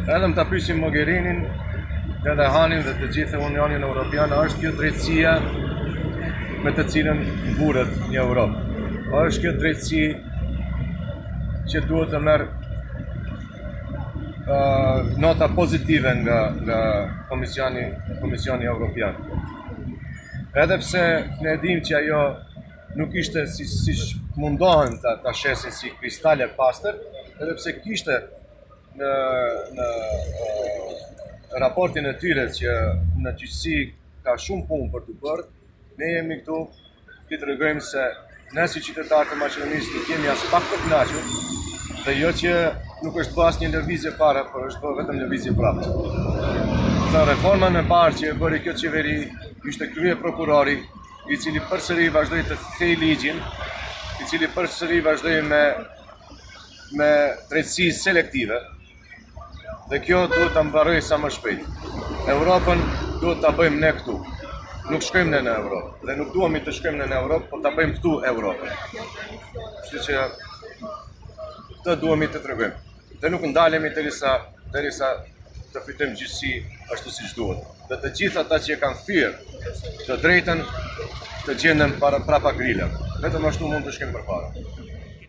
Edhe më ta pyesim Mogherinin, edhe Hanin dhe të gjithë Unionin Evropian, a është kjo drejtësia me të cilën mburet një Europë? A është kjo drejtësi që duhet të merr nota pozitive nga Komisioni Evropian? Edhe pse ne dim që ajo nuk ishte siç mundohen ta shesin si kristale pastër, edhe pse kishte në raportin e tyre që në gjyqësi ka shumë punë për të bërë, ne jemi këtu të tregojmë se ne si qytetarë të Maqedonisë nuk jemi as pak të kënaqur, dhe jo që nuk është bërë asnjë lëvizje para, por është bërë vetëm lëvizje prapë. Sa reformën e parë që e bëri kjo qeveri ishte krye prokurori, i cili përsëri vazhdoi të thej ligjin, i cili përsëri vazhdoi me drejtësi selektive. Dhe kjo duhet ta mbarojë sa më shpejt. Europën duhet ta bëjmë ne këtu. Nuk shkojmë ne në Europë, dhe nuk duhemi të shkojmë ne në Europë, por ta bëjmë këtu Europën. Kështu që këtë duhemi të tregojmë. Dhe nuk ndalemi derisa të fitojmë gjithësi ashtu siç duhet. Dhe të gjithë ata që e kanë thyer të drejtën të gjenden prapa grila. Vetëm ashtu mund të shkojmë përpara.